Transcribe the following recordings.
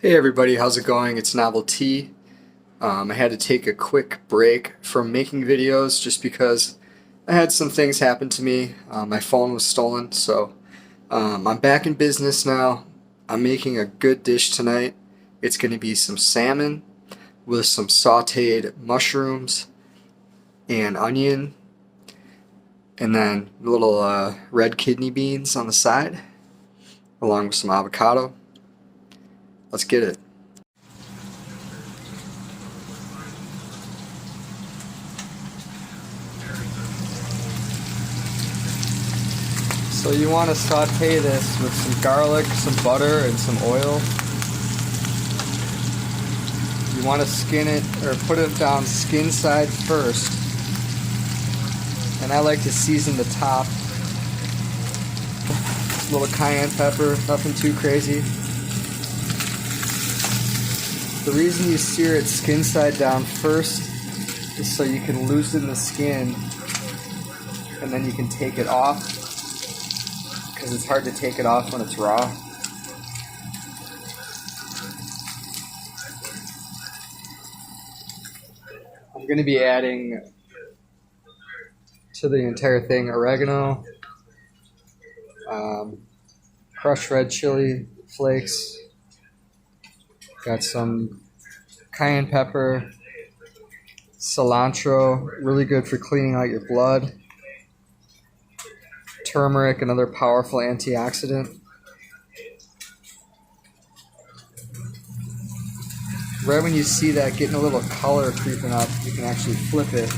Hey everybody, how's it going? It's Novelty. I had to take a quick break from making videos just because I had some things happen to me. My phone was stolen, so I'm back in business now. I'm making a good dish tonight. It's going to be some salmon with some sauteed mushrooms and onion, and then little red kidney beans on the side, along with some avocado. Let's get it. So you want to saute this with some garlic, some butter, and some oil. You want to skin it, or put it down skin side first. And I like to season the top. A little cayenne pepper, nothing too crazy. The reason you sear it skin side down first is so you can loosen the skin and then you can take it off, because it's hard to take it off when it's raw. I'm going to be adding to the entire thing oregano, crushed red chili flakes, got some cayenne pepper, cilantro, really good for cleaning out your blood, turmeric, another powerful antioxidant. Right when you see that getting a little color creeping up, you can actually flip it.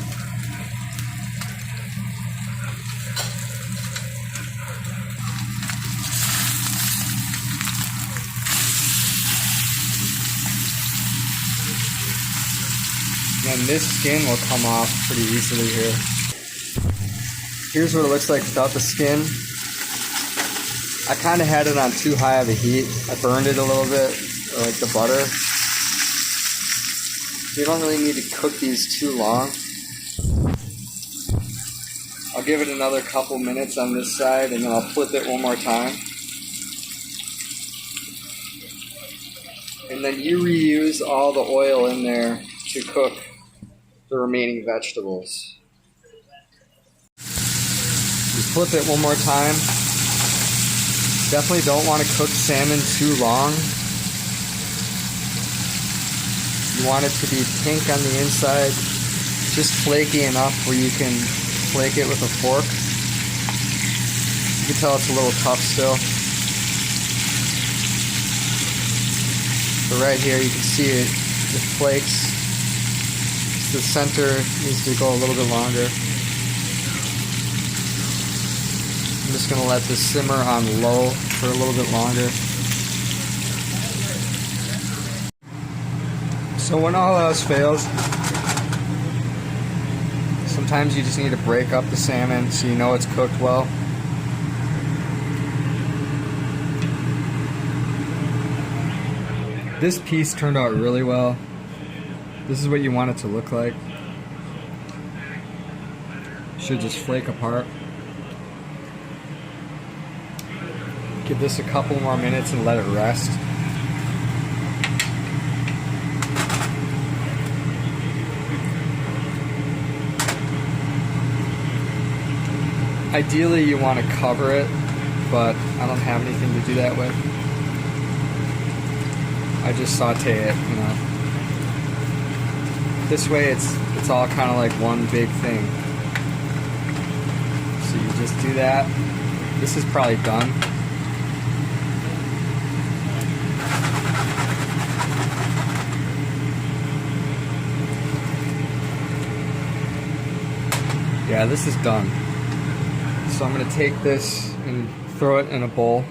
And this skin will come off pretty easily here. Here's what it looks like without the skin. I kind of had it on too high of a heat. I burned it a little bit, like the butter. You don't really need to cook these too long. I'll give it another couple minutes on this side and then I'll flip it one more time. And then you reuse all the oil in there to cook the remaining vegetables. You flip it one more time. Definitely don't want to cook salmon too long. You want it to be pink on the inside, just flaky enough where you can flake it with a fork. You can tell it's a little tough still. But right here you can see it flakes. The center needs to go a little bit longer. I'm just going to let this simmer on low for a little bit longer. So when all else fails, sometimes you just need to break up the salmon so you know it's cooked well. This piece turned out really well. This is what you want it to look like. Should just flake apart. Give this a couple more minutes and let it rest. Ideally you want to cover it, but I don't have anything to do that with. I just saute it, you know. This way it's all kind of like one big thing. So you just do that. This is probably done. Yeah, this is done. So I'm going to take this and throw it in a bowl.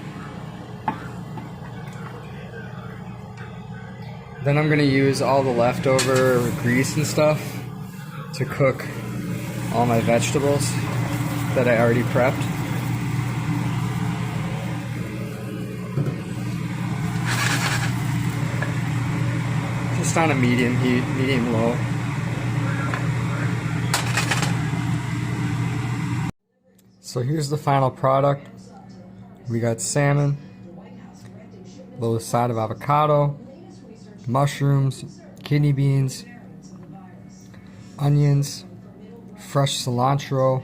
Then I'm going to use all the leftover grease and stuff to cook all my vegetables that I already prepped. Just on a medium heat, medium low. So here's the final product. We got salmon, a little side of avocado, mushrooms, kidney beans, onions, fresh cilantro,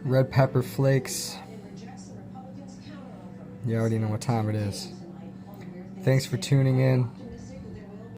red pepper flakes. You already know what time it is. Thanks for tuning in.